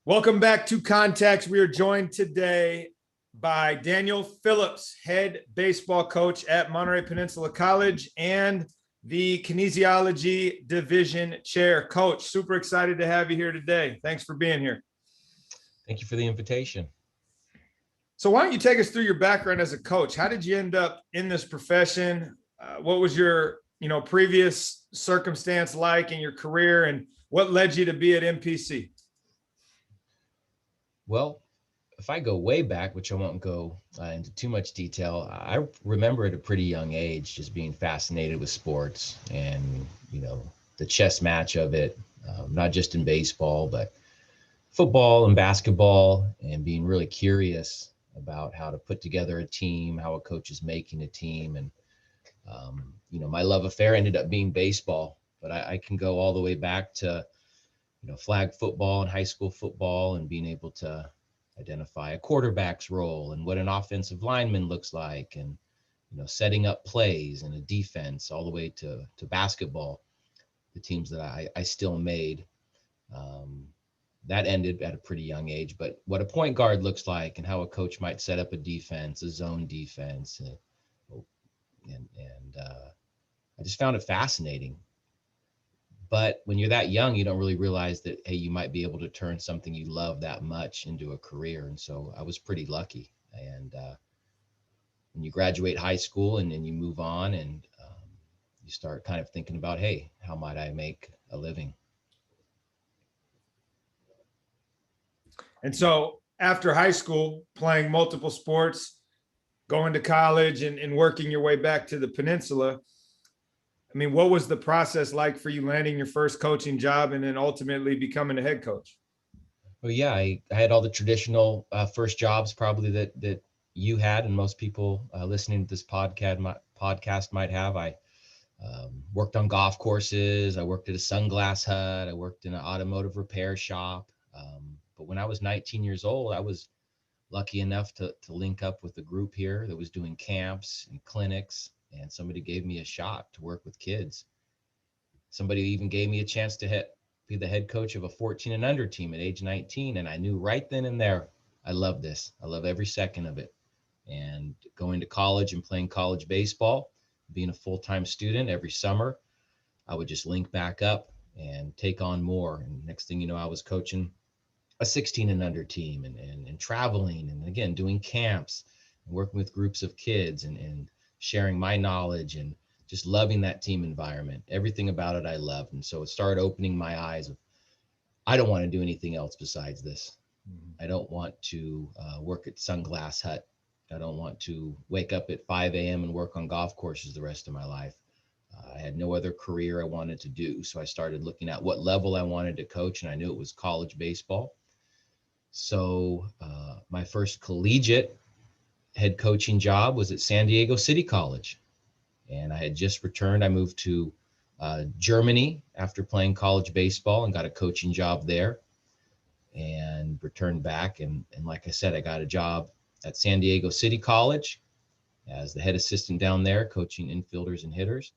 Welcome back to Context. We are joined today by Daniel Phillips, head baseball coach at Monterey Peninsula College and the kinesiology division chair. Coach, super excited to have you here today. Thanks for being here. Thank you for the invitation. So why don't you take us through your background as a coach? How did you end up in this profession? What was your previous circumstance like in your career, and what led you to be at MPC? Well, if I go way back, which I won't go into too much detail, I remember at a pretty young age just being fascinated with sports and, the chess match of it, not just in baseball, but football and basketball, and being really curious about how to put together a team, how a coach is making a team. And, my love affair ended up being baseball, but I can go all the way back to flag football and high school football, and being able to identify a quarterback's role and what an offensive lineman looks like, and setting up plays and a defense, all the way to basketball, the teams that I still made. That ended at a pretty young age, but what a point guard looks like and how a coach might set up a defense, a zone defense, and I just found it fascinating. But when you're that young, you don't really realize that, hey, you might be able to turn something you love that much into a career. And so I was pretty lucky. And when you graduate high school and then you move on, and you start kind of thinking about, hey, how might I make a living? And so after high school, playing multiple sports, going to college, and working your way back to the peninsula, I mean, what was the process like for you landing your first coaching job and then ultimately becoming a head coach? Well, yeah, I had all the traditional first jobs probably that you had, and most people listening to this podcast might have. I worked on golf courses. I worked at a sunglass hut. I worked in an automotive repair shop. But when I was 19 years old, I was lucky enough to link up with a group here that was doing camps and clinics, and somebody gave me a shot to work with kids. Somebody even gave me a chance to be the head coach of a 14 and under team at age 19. And I knew right then and there, I love this. I love every second of it. And going to college and playing college baseball, being a full-time student every summer, I would just link back up and take on more. And next thing you know, I was coaching a 16 and under team, and traveling, and again, doing camps and working with groups of kids, and sharing my knowledge, and just loving that team environment. Everything about it I loved. And so it started opening my eyes of, I don't want to do anything else besides this. I don't want to work at Sunglass Hut. I don't want to wake up at 5 a.m. and work on golf courses the rest of my life. I had no other career I wanted to do. So I started looking at what level I wanted to coach, and I knew it was college baseball. So my first collegiate head coaching job was at San Diego City College. And I had just returned. I moved to Germany after playing college baseball and got a coaching job there, and returned back. And like I said, I got a job at San Diego City College as the head assistant down there, coaching infielders and hitters.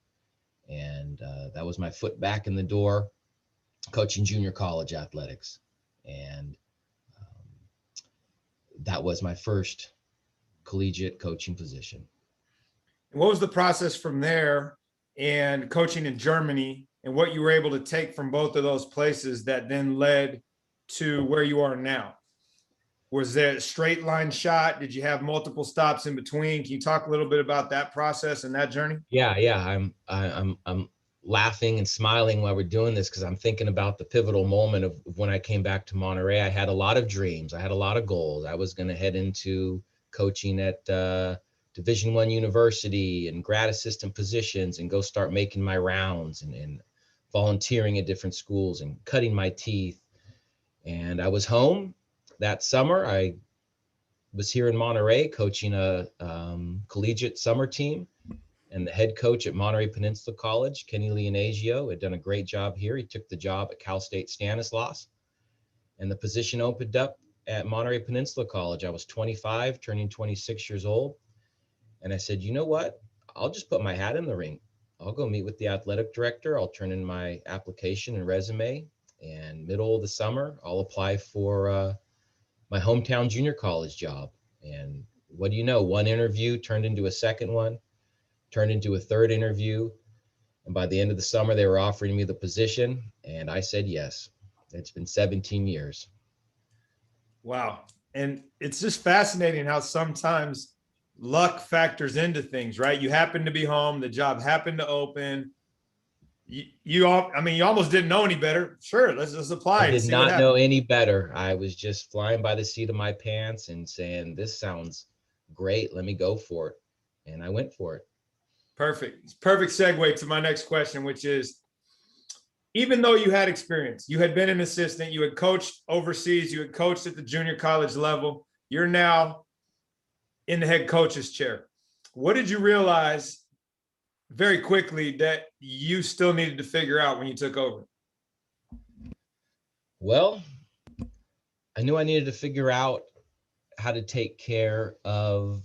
And that was my foot back in the door, coaching junior college athletics. And that was my first collegiate coaching position. What was the process from there and coaching in Germany, and what you were able to take from both of those places that then led to where you are now? Was there a straight line shot? Did you have multiple stops in between? Can you talk a little bit about that process and that journey? Yeah. I'm laughing and smiling while we're doing this, because I'm thinking about the pivotal moment of when I came back to Monterey. I had a lot of dreams. I had a lot of goals. I was going to head into coaching at Division I university and grad assistant positions, and go start making my rounds, and volunteering at different schools and cutting my teeth. And I was home that summer. I was here in Monterey coaching a collegiate summer team. And the head coach at Monterey Peninsula College, Kenny Leonasio, had done a great job here. He took the job at Cal State Stanislaus, and the position opened up at Monterey Peninsula College. I was 25, turning 26 years old. And I said, you know what? I'll just put my hat in the ring. I'll go meet with the athletic director. I'll turn in my application and resume. And middle of the summer, I'll apply for my hometown junior college job. And what do you know? One interview turned into a second one, turned into a third interview. And by the end of the summer, they were offering me the position, and I said yes. It's been 17 years. Wow. And it's just fascinating how sometimes luck factors into things, right? You happen to be home, the job happened to open. You almost didn't know any better. Sure, let's just apply I and did see what not know happens. any better. I was just flying by the seat of my pants and saying, this sounds great. Let me go for it. And I went for it. Perfect. Perfect segue to my next question, which is, even though you had experience, you had been an assistant, you had coached overseas, you had coached at the junior college level, you're now in the head coach's chair. What did you realize very quickly that you still needed to figure out when you took over? Well, I knew I needed to figure out how to take care of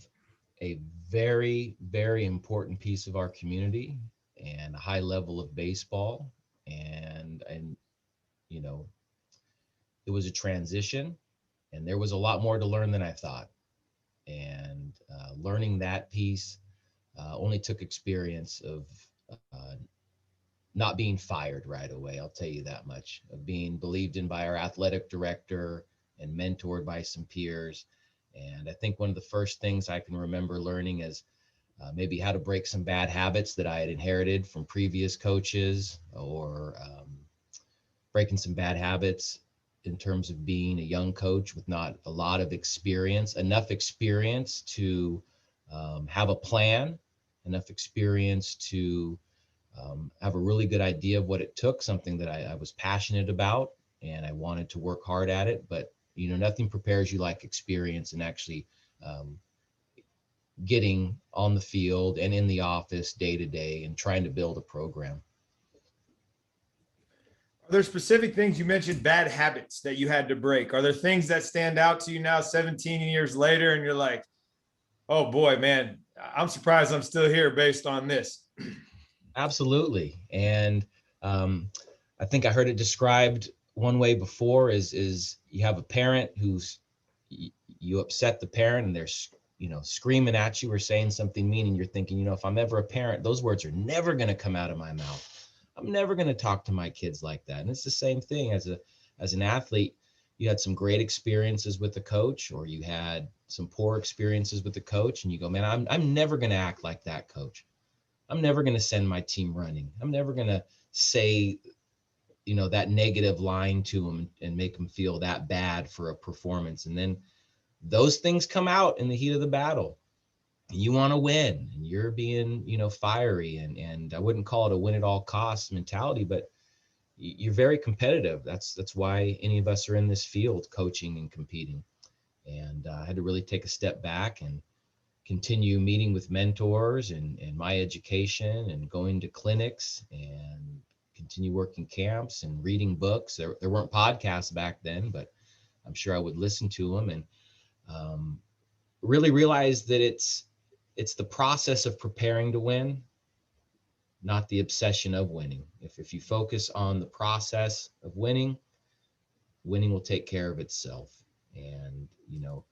a very, very important piece of our community and a high level of baseball. And you know, it was a transition, and there was a lot more to learn than I thought. And learning that piece only took experience of uh, not being fired right away. I'll tell you that much. Of being believed in by our athletic director and mentored by some peers. And I think one of the first things I can remember learning is maybe how to break some bad habits that I had inherited from previous coaches, or breaking some bad habits in terms of being a young coach with not a lot of experience, enough experience to have a plan, enough experience to have a really good idea of what it took, something that I was passionate about and I wanted to work hard at it. But, you know, nothing prepares you like experience and actually getting on the field and in the office day to day and trying to build a program. Are there specific things, you mentioned bad habits that you had to break? Are there things that stand out to you now 17 years later and you're like, oh boy, man, I'm surprised I'm still here based on this? Absolutely. And I think I heard it described one way before is you have a parent who's, you upset the parent and they're, you know, screaming at you or saying something mean, and you're thinking, you know, if I'm ever a parent, those words are never going to come out of my mouth. I'm never going to talk to my kids like that. And it's the same thing as an athlete. You had some great experiences with the coach, or you had some poor experiences with the coach, and you go, man, I'm never going to act like that coach. I'm never going to send my team running. I'm never going to say, you know, that negative line to them and make them feel that bad for a performance. And then those things come out in the heat of the battle. You want to win, and you're being, you know, fiery, and I wouldn't call it a win at all costs mentality, but you're very competitive. That's why any of us are in this field, coaching and competing. And I had to really take a step back and continue meeting with mentors and my education and going to clinics and continue working camps and reading books. There weren't podcasts back then, but I'm sure I would listen to them, and really realize that it's the process of preparing to win, not the obsession of winning. If you focus on the process of winning, winning will take care of itself. And, you know,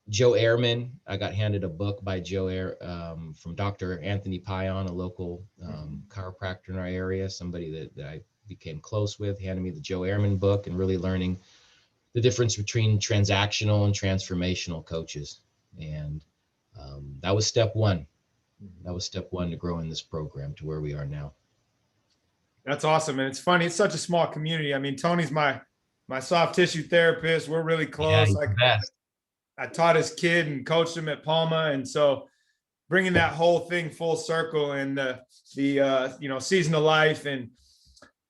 Joe Ehrman, I got handed a book by from Dr. Anthony Payan, a local chiropractor in our area, somebody that I became close with, handed me the Joe Ehrman book, and really learning the difference between transactional and transformational coaches. And that was step one. That was step one to growing this program to where we are now. That's awesome. And it's funny, it's such a small community. I mean, Tony's my soft tissue therapist. We're really Yeah, close. he's Like, the best. I taught his kid and coached him at Palma. And so bringing that whole thing full circle, and the you know, season of life, and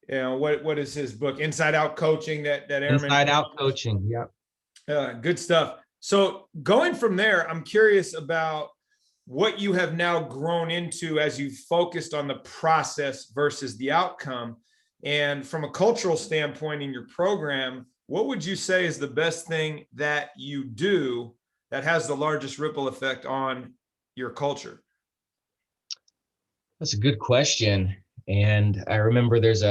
you know, what is his book, Inside Out Coaching, that Airman. Inside out coaching. Yeah. Good stuff. So going from there, I'm curious about what you have now grown into as you've focused on the process versus the outcome. And from a cultural standpoint in your program, what would you say is the best thing that you do that has the largest ripple effect on your culture? That's a good question. And I remember there's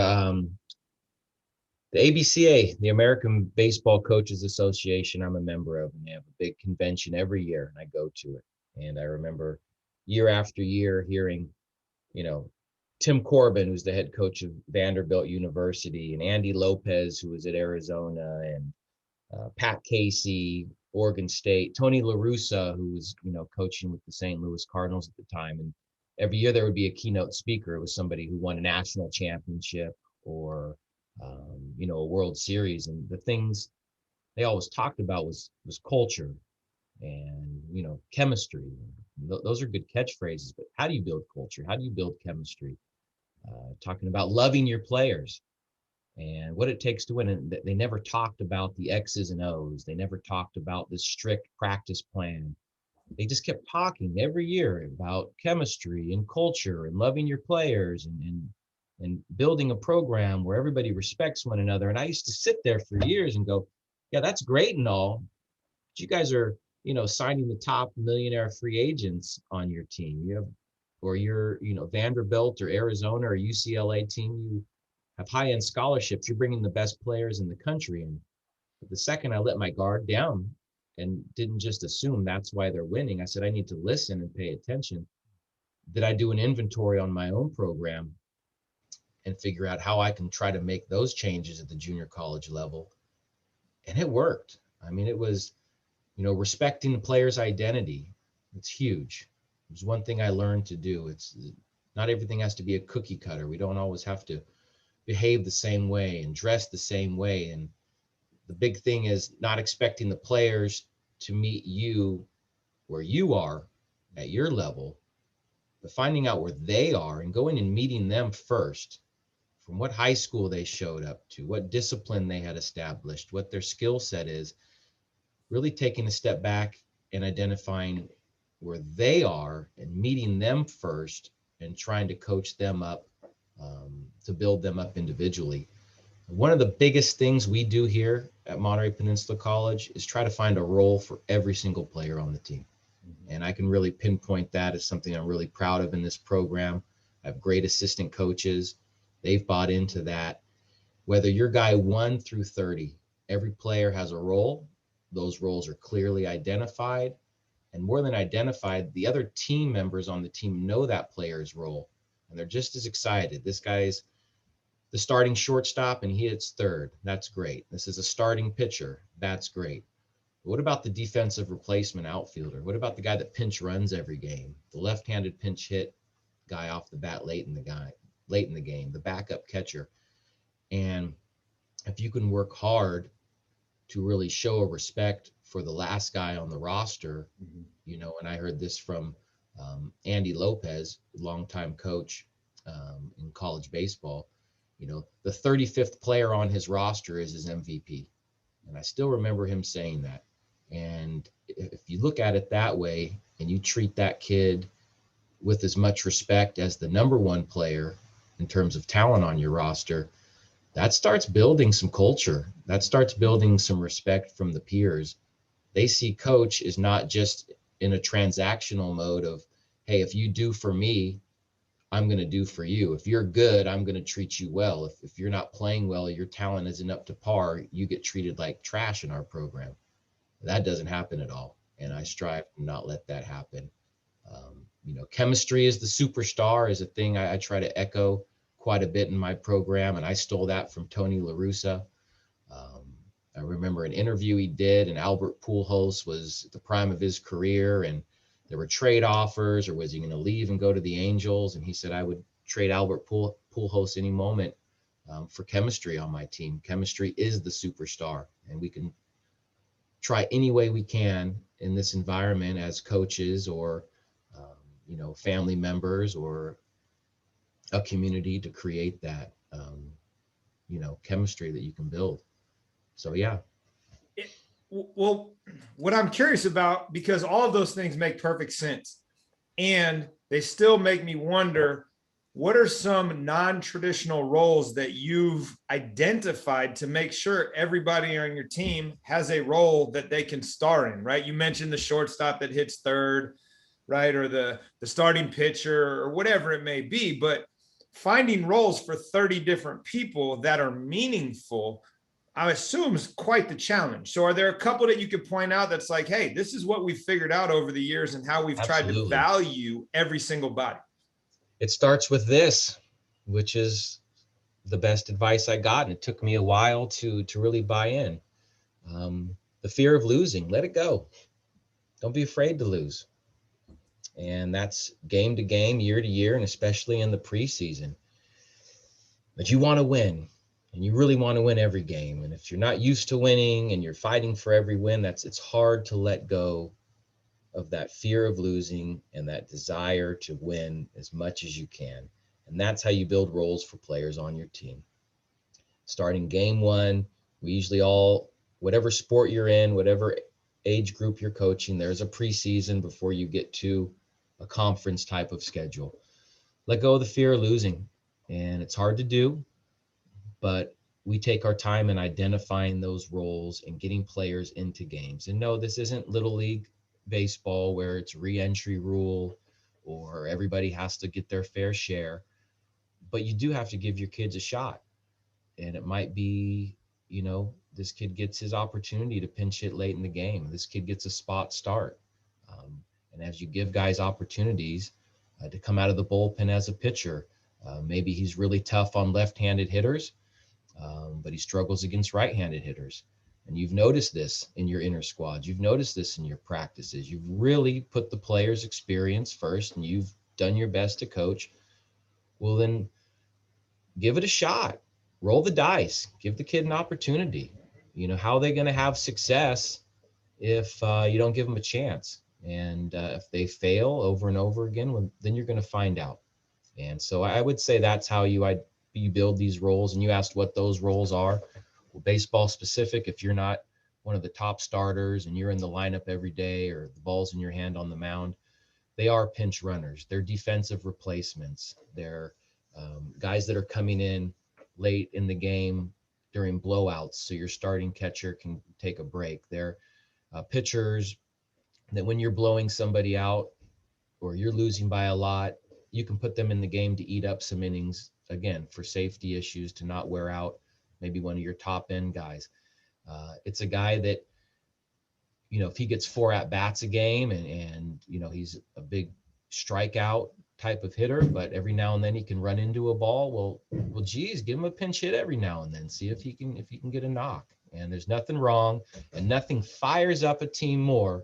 The ABCA, the American Baseball Coaches Association, I'm a member of, and they have a big convention every year, and I go to it. And I remember year after year hearing, you know, Tim Corbin, who's the head coach of Vanderbilt University, and Andy Lopez, who was at Arizona, and Pat Casey, Oregon State, Tony La Russa, who was, coaching with the St. Louis Cardinals at the time. And every year there would be a keynote speaker. It was somebody who won a national championship or, a World Series. And the things they always talked about was culture and, chemistry. Those are good catchphrases, but how do you build culture? How do you build chemistry? Talking about loving your players and what it takes to win. And they never talked about the X's and O's. They never talked about the strict practice plan. They just kept talking every year about chemistry and culture and loving your players and building a program where everybody respects one another. And I used to sit there for years and go, yeah, that's great and all, but you guys are, signing the top millionaire free agents on your team. You have, or you're, Vanderbilt or Arizona or UCLA team, you have high-end scholarships, you're bringing the best players in the country. And the second I let my guard down and didn't just assume that's why they're winning, I said, I need to listen and pay attention. Did I do an inventory on my own program and figure out how I can try to make those changes at the junior college level? And it worked. I mean, it was, respecting the player's identity. It's huge. It was one thing I learned to do. It's not everything has to be a cookie cutter. We don't always have to behave the same way and dress the same way. And the big thing is not expecting the players to meet you where you are at your level, but finding out where they are and going and meeting them first, from what high school they showed up to, what discipline they had established, what their skill set is, really taking a step back and identifying where they are and meeting them first and trying to coach them up, to build them up individually. One of the biggest things we do here at Monterey Peninsula College is try to find a role for every single player on the team. And I can really pinpoint that as something I'm really proud of in this program. I have great assistant coaches. They've bought into that. Whether you're guy 1 through 30, every player has a role. Those roles are clearly identified. And more than identified, the other team members on the team know that player's role. And they're just as excited. This guy's the starting shortstop and he hits third. That's great. This is a starting pitcher. That's great. But what about the defensive replacement outfielder? What about the guy that pinch runs every game? The left-handed pinch hit guy off the bat late in the game, the backup catcher. And if you can work hard to really show a respect for the last guy on the roster, and I heard this from Andy Lopez, longtime coach in college baseball. The 35th player on his roster is his MVP. And I still remember him saying that. And if you look at it that way and you treat that kid with as much respect as the number 1 player in terms of talent on your roster, that starts building some culture. That starts building some respect from the peers. They see coach is not just in a transactional mode of, hey, if you do for me, I'm going to do for you. If you're good, I'm going to treat you well. If you're not playing well, your talent isn't up to par, you get treated like trash in our program. That doesn't happen at all. And I strive to not let that happen. Chemistry is the superstar is a thing I try to echo quite a bit in my program. And I stole that from Tony La Russa. I remember an interview he did, and Albert Pujols was at the prime of his career, and there were trade offers, or was he going to leave and go to the Angels? And he said, I would trade Albert Pujols any moment for chemistry on my team. Chemistry is the superstar, and we can try any way we can in this environment as coaches or, family members or a community to create that, chemistry that you can build. So, yeah. Well, what I'm curious about, because all of those things make perfect sense, and they still make me wonder, what are some non-traditional roles that you've identified to make sure everybody on your team has a role that they can star in, right? You mentioned the shortstop that hits third, right? Or the starting pitcher or whatever it may be. But finding roles for 30 different people that are meaningful, I assume, is quite the challenge. So are there a couple that you could point out that's like, hey, this is what we've figured out over the years and how we've tried to Absolutely. value every single body? It starts with this, which is the best advice I got, and it took me a while to really buy in. The fear of losing, let it go. Don't be afraid to lose. And that's game to game, year to year, and especially in the preseason. But you want to win, and you really want to win every game. And if you're not used to winning and you're fighting for every win, it's hard to let go of that fear of losing and that desire to win as much as you can. And that's how you build roles for players on your team. Starting game one, we usually all, whatever sport you're in, whatever age group you're coaching, there's a preseason before you get to a conference type of schedule. Let go of the fear of losing. And it's hard to do, but we take our time in identifying those roles and getting players into games. And no, this isn't little league baseball where it's re-entry rule or everybody has to get their fair share, but you do have to give your kids a shot. And it might be, this kid gets his opportunity to pinch hit late in the game. This kid gets a spot start. And as you give guys opportunities to come out of the bullpen as a pitcher, maybe he's really tough on left-handed hitters, but he struggles against right-handed hitters. And you've noticed this in your inner squads. You've noticed this in your practices. You've really put the player's experience first, and you've done your best to coach. Well, then give it a shot. Roll the dice. Give the kid an opportunity. How are they going to have success if you don't give them a chance? And if they fail over and over again, well, then you're going to find out. And so I would say that's how you build these roles. And you asked what those roles are. Well, baseball specific, if you're not one of the top starters and you're in the lineup every day or the ball's in your hand on the mound, they are pinch runners. They're defensive replacements. They're guys that are coming in late in the game during blowouts so your starting catcher can take a break. They're pitchers that when you're blowing somebody out or you're losing by a lot, you can put them in the game to eat up some innings, again, for safety issues, to not wear out maybe one of your top end guys. It's a guy that, if he gets 4 at-bats a game and he's a big strikeout type of hitter, but every now and then he can run into a ball. Well, geez, give him a pinch hit every now and then. See if he can get a knock. And there's nothing wrong, and nothing fires up a team more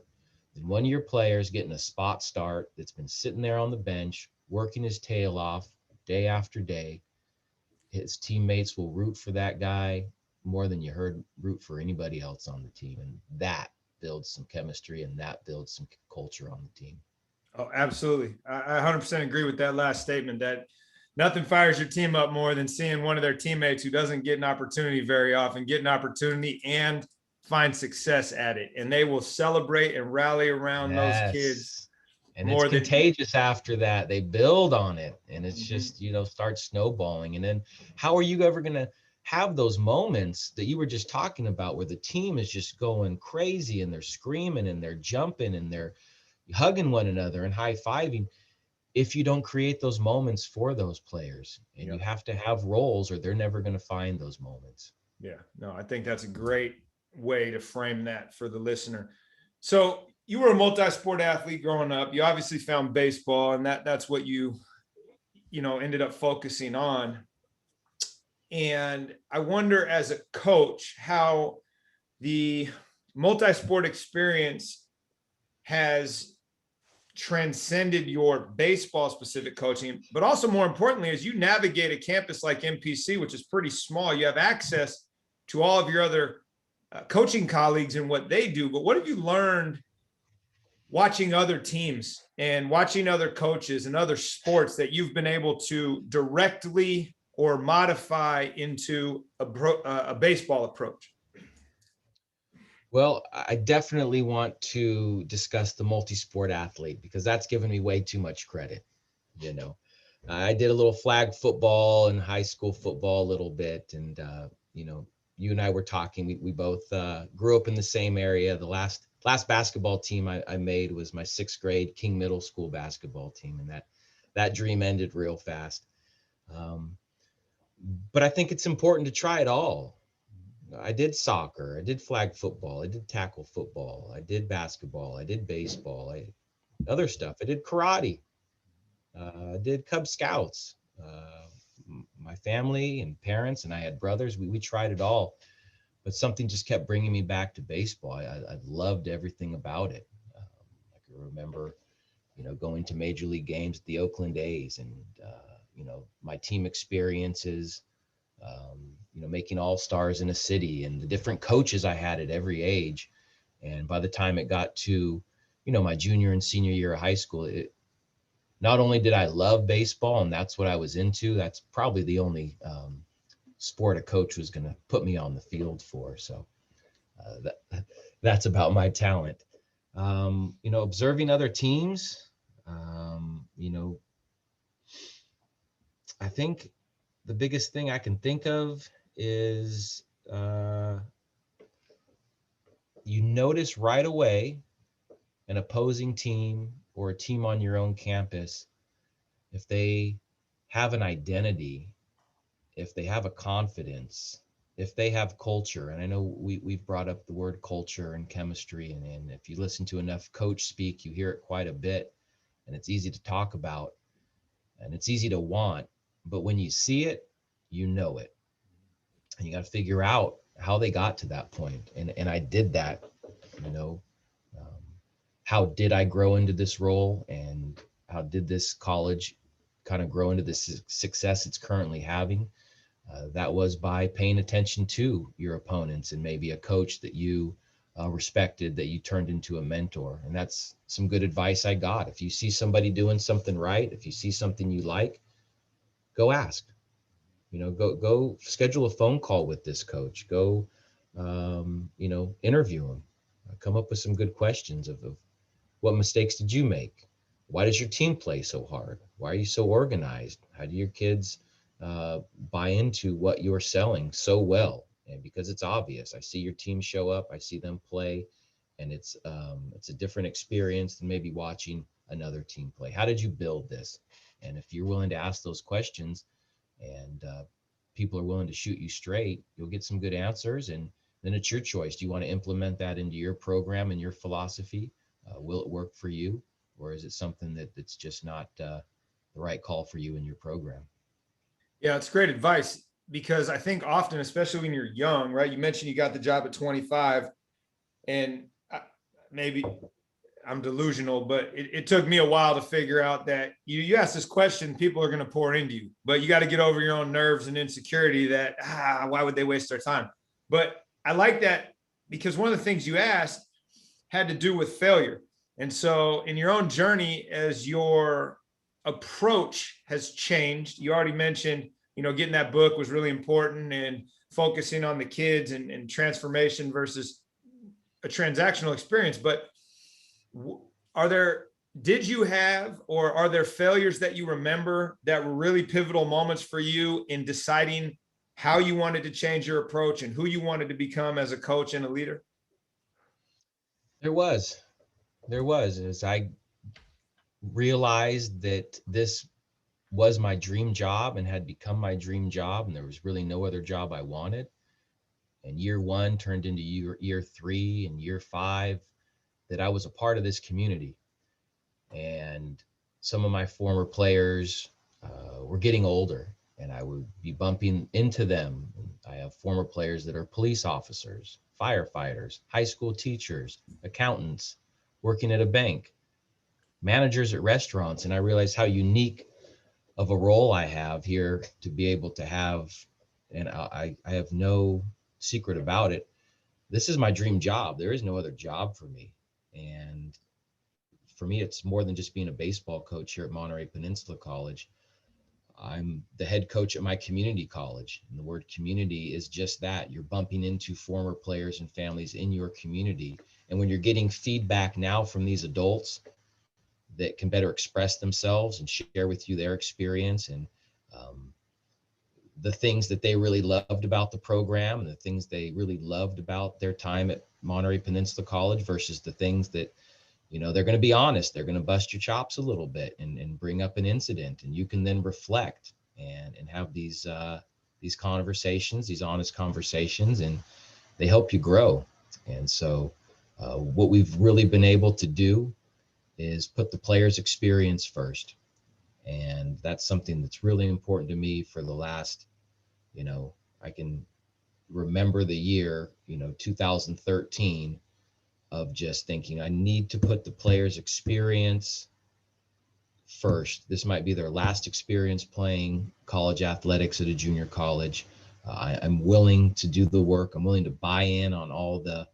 than one of your players getting a spot start that's been sitting there on the bench, working his tail off day after day. His teammates will root for that guy more than you heard root for anybody else on the team. And that builds some chemistry, and that builds some culture on the team. Oh, absolutely. I 100% agree with that last statement, that nothing fires your team up more than seeing one of their teammates who doesn't get an opportunity very often get an opportunity and find success at it. And they will celebrate and rally around those kids. And it's contagious after that. They build on it, and it's just, starts snowballing. And then how are you ever going to have those moments that you were just talking about where the team is just going crazy and they're screaming and they're jumping and they're hugging one another and high-fiving if you don't create those moments for those players? And you have to have roles or they're never going to find those moments. Yeah, no, I think that's a great way to frame that for the listener. So you were a multi-sport athlete growing up. You obviously found baseball, and that's what you ended up focusing on. And I wonder, as a coach, how the multi-sport experience has transcended your baseball specific coaching, but also more importantly, as you navigate a campus like MPC, which is pretty small, you have access to all of your other coaching colleagues and what they do. But what have you learned watching other teams and watching other coaches and other sports that you've been able to directly or modify into a baseball approach? Well, I definitely want to discuss the multi-sport athlete because that's given me way too much credit. I did a little flag football and high school football a little bit. And, you and I were talking, we both grew up in the same area. The last basketball team I made was my 6th grade King Middle School basketball team. And that dream ended real fast. Um, but I think it's important to try it all. I did soccer, I did flag football, I did tackle football, I did basketball, I did baseball, other stuff. I did karate, I did Cub Scouts. My family and parents, and I had brothers, we tried it all, but something just kept bringing me back to baseball. I loved everything about it. I can remember, going to major league games at the Oakland A's, and my team experiences, making all stars in a city, and the different coaches I had at every age. And by the time it got to, my junior and senior year of high school, not only did I love baseball and that's what I was into, that's probably the only sport a coach was going to put me on the field for. So that's about my talent. Observing other teams, I think the biggest thing I can think of is you notice right away an opposing team or a team on your own campus, if they have an identity, if they have a confidence, if they have culture. And I know we've brought up the word culture and chemistry, and if you listen to enough coach speak, you hear it quite a bit, and it's easy to talk about and it's easy to want, but when you see it, you know it. And you got to figure out how they got to that point. And I did that, you know. Um, how did I grow into this role, and how did this college kind of grow into the success it's currently having? That was by paying attention to your opponents and maybe a coach that you respected, that you turned into a mentor. And that's some good advice I got. If you see somebody doing something right, if you see something you like, go ask. Go schedule a phone call with this coach. Go, interview him. Come up with some good questions of what mistakes did you make? Why does your team play so hard? Why are you so organized? How do your kids buy into what you're selling so well? And because it's obvious, I see your team show up, I see them play, and it's a different experience than maybe watching another team play. How did you build this? And if you're willing to ask those questions, and people are willing to shoot you straight, you'll get some good answers. And then it's your choice. Do you want to implement that into your program and your philosophy? Will it work for you, or is it something that's just not the right call for you in your program? Yeah, it's great advice, because I think often, especially when you're young, right? You mentioned you got the job at 25, and maybe I'm delusional, but it took me a while to figure out that you ask this question, people are going to pour into you, but you got to get over your own nerves and insecurity that, why would they waste their time? But I like that, because one of the things you asked had to do with failure. And so in your own journey, as your approach has changed, you already mentioned, getting that book was really important, and focusing on the kids and transformation versus a transactional experience. But did you have, or are there failures that you remember that were really pivotal moments for you in deciding how you wanted to change your approach and who you wanted to become as a coach and a leader? There was, as I realized that this was my dream job and had become my dream job, and there was really no other job I wanted. And year one turned into year three and year five, that I was a part of this community. And some of my former players were getting older, and I would be bumping into them. I have former players that are police officers, firefighters, high school teachers, accountants, working at a bank, managers at restaurants. And I realized how unique of a role I have here to be able to have, and I have no secret about it. This is my dream job. There is no other job for me. And for me, it's more than just being a baseball coach here at Monterey Peninsula College. I'm the head coach at my community college. And the word community is just that. You're bumping into former players and families in your community. And when you're getting feedback now from these adults that can better express themselves and share with you their experience, and the things that they really loved about the program, and the things they really loved about their time at Monterey Peninsula College versus the things that, they're going to be honest, they're going to bust your chops a little bit and bring up an incident, and you can then reflect and have these conversations, these honest conversations, and they help you grow. And so what we've really been able to do is put the player's experience first. And that's something that's really important to me for the last, I can remember the year, 2013, of just thinking I need to put the player's experience first. This might be their last experience playing college athletics at a junior college. I'm willing to do the work. I'm willing to buy in on all the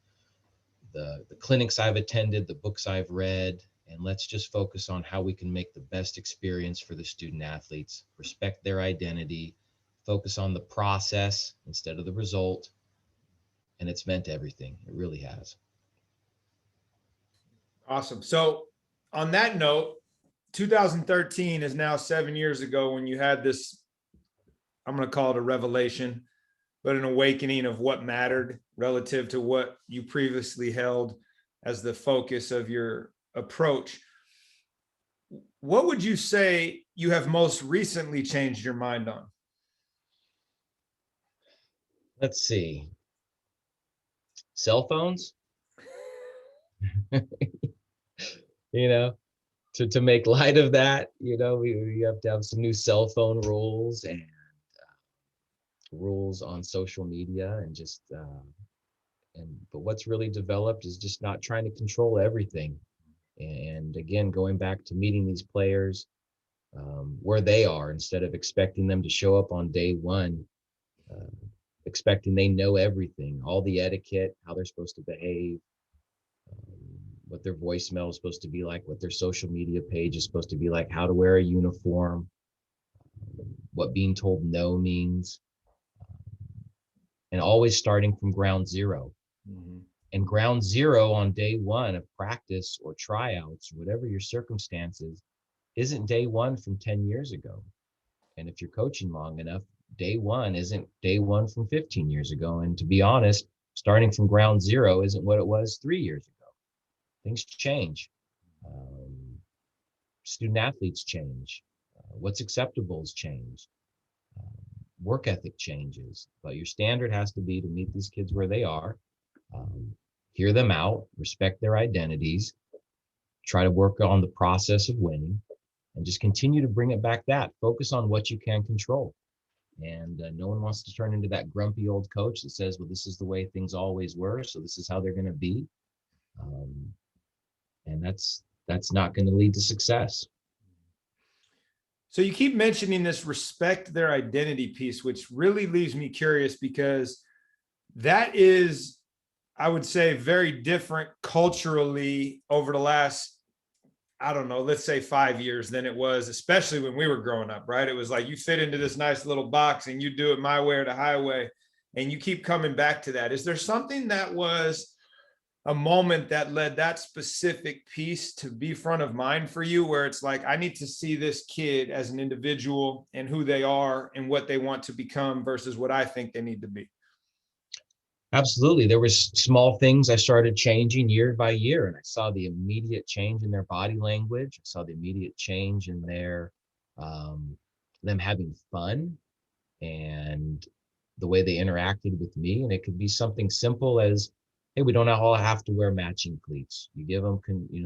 clinics I've attended, the books I've read, and let's just focus on how we can make the best experience for the student athletes, respect their identity, focus on the process instead of the result. And it's meant everything. It really has. Awesome. So on that note, 2013 is now 7 years ago when you had this, I'm going to call it a revelation, but an awakening of what mattered relative to what you previously held as the focus of your approach. What would you say you have most recently changed your mind on? Let's see. Cell phones, you know, to make light of that, we have to have some new cell phone rules and rules on social media, and just but what's really developed is just not trying to control everything. And again, going back to meeting these players where they are, instead of expecting them to show up on day one, expecting they know everything, all the etiquette, how they're supposed to behave, what their voicemail is supposed to be like, what their social media page is supposed to be like, how to wear a uniform, what being told no means, and always starting from ground zero. Mm-hmm. And ground zero on day one of practice or tryouts, whatever your circumstances, isn't day one from 10 years ago. And if you're coaching long enough, day one isn't day one from 15 years ago. And to be honest, starting from ground zero isn't what it was 3 years ago. Things change. Student athletes change. What's acceptable has changed. Work ethic changes, but your standard has to be to meet these kids where they are, hear them out, respect their identities, try to work on the process of winning, and just continue to bring it back that. Focus on what you can control. And no one wants to turn into that grumpy old coach that says, well, this is the way things always were, so this is how they're going to be. And that's not going to lead to success. So you keep mentioning this respect their identity piece, which really leaves me curious, because that is, I would say, very different culturally over the last, I don't know, let's say 5 years than it was, especially when we were growing up, right? It was like you fit into this nice little box and you do it my way or the highway, and you keep coming back to that. Is there something that was a moment that led that specific piece to be front of mind for you, where it's like, I need to see this kid as an individual and who they are and what they want to become versus what I think they need to be? Absolutely. There was small things I started changing year by year, and I saw the immediate change in their body language. I saw the immediate change in their them having fun and the way they interacted with me. And it could be something simple as, hey, we don't all have to wear matching cleats. You give them,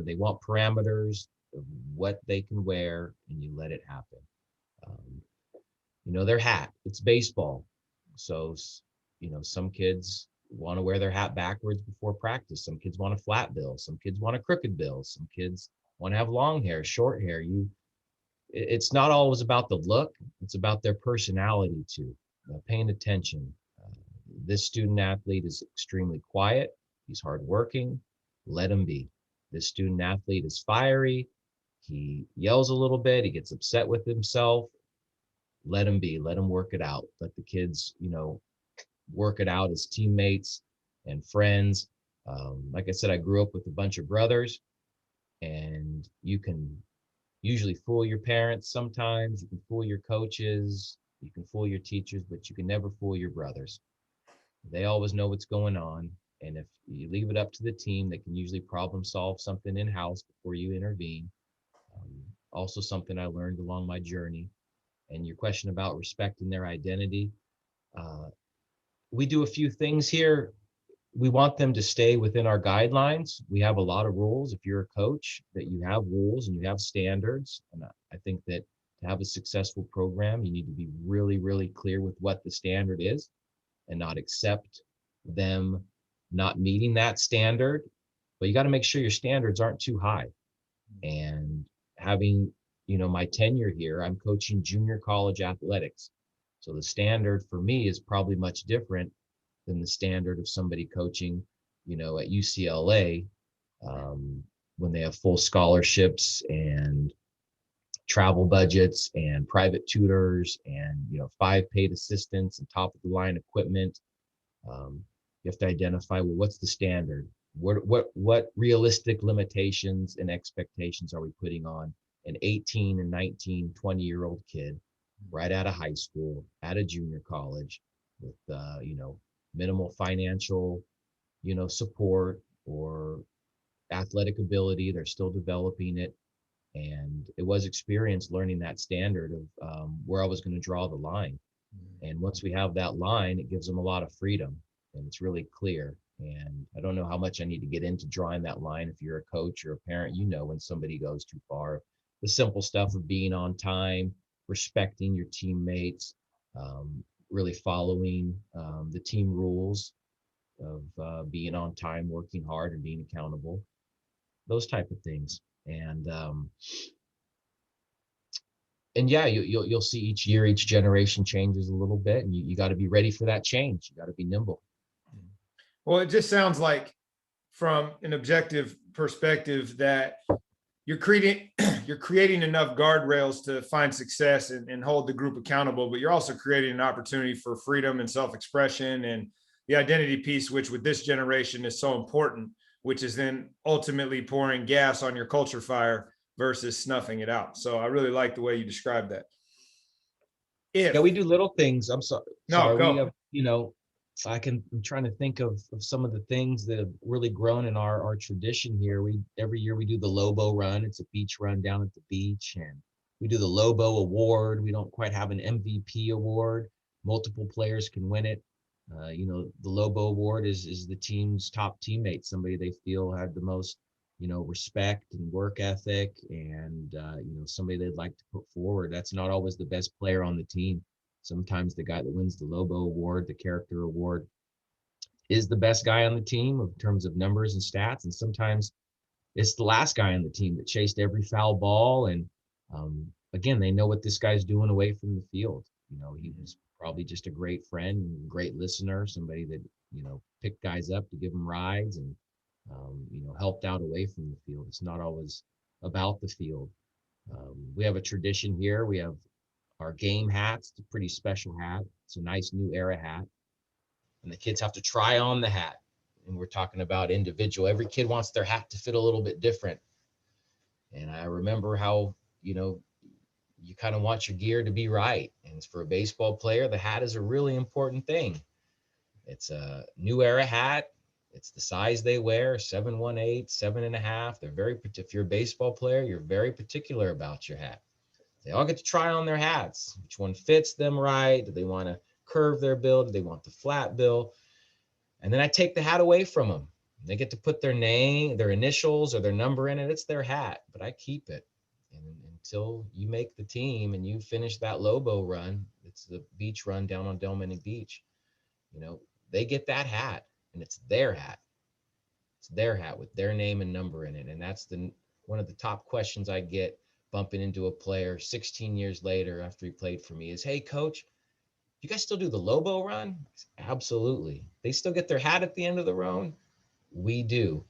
they want parameters of what they can wear, and you let it happen. Their hat, it's baseball. So, some kids want to wear their hat backwards before practice. Some kids want a flat bill. Some kids want a crooked bill. Some kids want to have long hair, short hair. It's not always about the look. It's about their personality too. Paying attention. This student athlete is extremely quiet. He's hardworking. Let him be. This student athlete is fiery. He yells a little bit. He gets upset with himself. Let him be. Let him work it out. Let the kids, work it out as teammates and friends. Like I said, I grew up with a bunch of brothers, and you can usually fool your parents sometimes. You can fool your coaches. You can fool your teachers, but you can never fool your brothers. They always know what's going on. And if you leave it up to the team, they can usually problem solve something in-house before you intervene. Also something I learned along my journey. And your question about respecting their identity, we do a few things here. We want them to stay within our guidelines. We have a lot of rules. If you're a coach, that you have rules and you have standards. And I think that to have a successful program, you need to be really, really clear with what the standard is and not accept them not meeting that standard. But you got to make sure your standards aren't too high. And having, my tenure here, I'm coaching junior college athletics. So the standard for me is probably much different than the standard of somebody coaching, at UCLA, when they have full scholarships and travel budgets and private tutors and, 5 paid assistants and top of the line equipment. You have to identify, well, what's the standard? What realistic limitations and expectations are we putting on an 18 and 19, 20-year-old kid right out of high school, at a junior college with, minimal financial, support or athletic ability. They're still developing it. And it was experience learning that standard of where I was going to draw the line. And once we have that line, it gives them a lot of freedom and it's really clear. And I don't know how much I need to get into drawing that line. If you're a coach or a parent, when somebody goes too far. The simple stuff of being on time, respecting your teammates, really following the team rules of being on time, working hard, and being accountable. Those type of things. And yeah, you'll see each year, each generation changes a little bit, and you got to be ready for that change. You got to be nimble. Well, it just sounds like, from an objective perspective, that you're creating enough guardrails to find success and hold the group accountable, but you're also creating an opportunity for freedom and self-expression and the identity piece, which with this generation is so important, which is then ultimately pouring gas on your culture fire versus snuffing it out. So I really like the way you described that. Yeah, we do little things. I'm sorry. Go. We have, I'm trying to think of some of the things that have really grown in our tradition here. Every year we do the Lobo run. It's a beach run down at the beach, and we do the Lobo award. We don't quite have an MVP award. Multiple players can win it. The Lobo award is the team's top teammate, somebody they feel had the most, respect and work ethic, and somebody they'd like to put forward. That's not always the best player on the team. Sometimes the guy that wins the Lobo award, the character award, is the best guy on the team in terms of numbers and stats, and sometimes it's the last guy on the team that chased every foul ball. And again, they know what this guy's doing away from the field. He was probably just a great friend, great listener, somebody that, picked guys up to give them rides and, helped out away from the field. It's not always about the field. We have a tradition here. We have our game hats. It's a pretty special hat. It's a nice new era hat. And the kids have to try on the hat. And we're talking about individual. Every kid wants their hat to fit a little bit different. And I remember how, you kind of want your gear to be right. And for a baseball player, the hat is a really important thing. It's a new era hat. It's the size they wear, 718, 7.5. They're if you're a baseball player, you're very particular about your hat. They all get to try on their hats. Which one fits them right? Do they want to curve their bill? Do they want the flat bill? And then I take the hat away from them. They get to put their name, their initials, or their number in it. It's their hat, but I keep it. And until you make the team and you finish that Lobo run, it's the beach run down on Delmany Beach, they get that hat, and it's their hat. It's their hat with their name and number in it. And that's one of the top questions I get bumping into a player 16 years later after he played for me is, "Hey, coach, you guys still do the Lobo run?" Absolutely. They still get their hat at the end of the run? We do.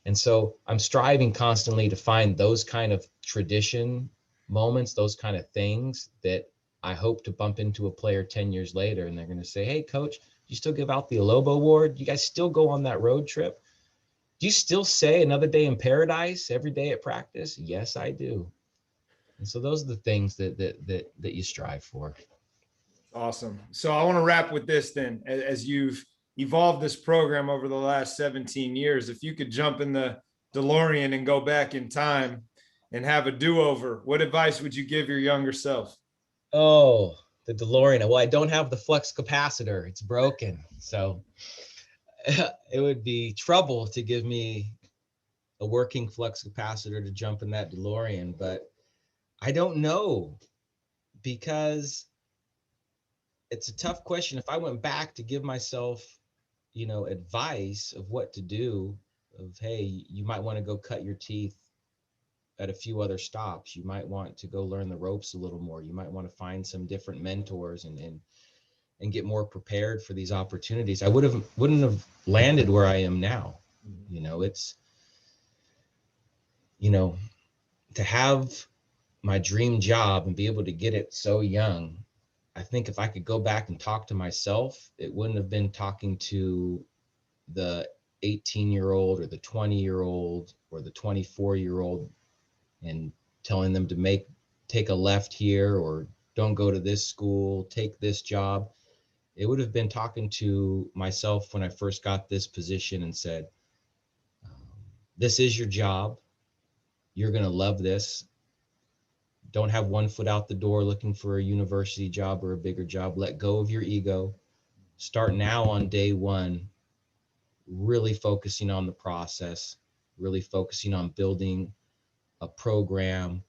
And so I'm striving constantly to find those kind of tradition moments, those kind of things that I hope to bump into a player 10 years later. And they're going to say, "Hey, coach, do you still give out the Lobo award? You guys still go on that road trip? Do you still say another day in paradise every day at practice?" Yes, I do. And so those are the things that you strive for. Awesome. So I want to wrap with this then. As you've evolved this program over the last 17 years, if you could jump in the DeLorean and go back in time and have a do-over, what advice would you give your younger self? Oh, the DeLorean. Well, I don't have the flux capacitor. It's broken. So it would be trouble to give me a working flux capacitor to jump in that DeLorean, but I don't know, because it's a tough question. If I went back to give myself, advice of what to do, of, hey, you might want to go cut your teeth at a few other stops. You might want to go learn the ropes a little more. You might want to find some different mentors and get more prepared for these opportunities. I wouldn't have landed where I am now. It's, to have my dream job and be able to get it so young. I think if I could go back and talk to myself, it wouldn't have been talking to the 18-year-old or the 20-year-old or the 24-year-old and telling them to take a left here, or don't go to this school, take this job. It would have been talking to myself when I first got this position and said, this is your job. You're going to love this. Don't have one foot out the door looking for a university job or a bigger job. Let go of your ego. Start now on day one, really focusing on the process, really focusing on building a program,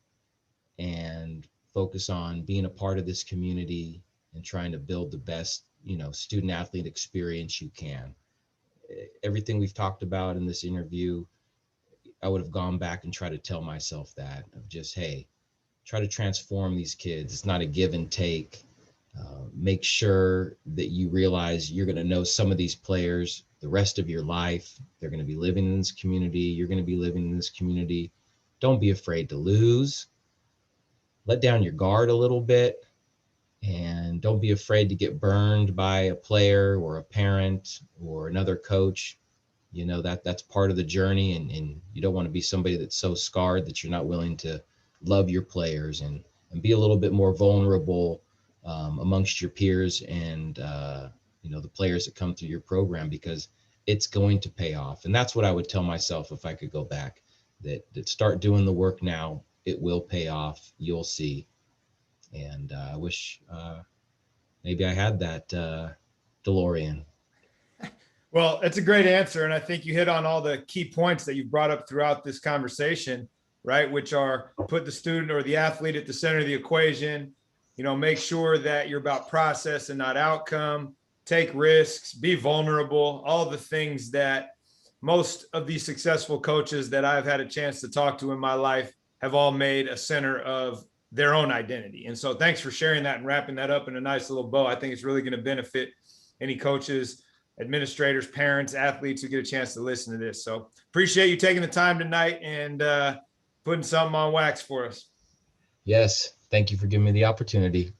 and focus on being a part of this community and trying to build the best, student athlete experience you can. Everything we've talked about in this interview, I would have gone back and tried to tell myself that, of just, hey, try to transform these kids. It's not a give and take. Make sure that you realize you're going to know some of these players the rest of your life. They're going to be living in this community. You're going to be living in this community. Don't be afraid to lose. Let down your guard a little bit, and don't be afraid to get burned by a player or a parent or another coach. That's part of the journey, and you don't want to be somebody that's so scarred that you're not willing to love your players and be a little bit more vulnerable amongst your peers and the players that come through your program, because it's going to pay off. And that's what I would tell myself if I could go back, that start doing the work now. It will pay off. You'll see. And I wish maybe I had that DeLorean. Well, it's a great answer. And I think you hit on all the key points that you've brought up throughout this conversation, right? Which are put the student or the athlete at the center of the equation, make sure that you're about process and not outcome, take risks, be vulnerable, all the things that most of these successful coaches that I've had a chance to talk to in my life have all made a center of their own identity. And so thanks for sharing that and wrapping that up in a nice little bow. I think it's really going to benefit any coaches, administrators, parents, athletes who get a chance to listen to this. So appreciate you taking the time tonight and putting something on wax for us. Yes. Thank you for giving me the opportunity.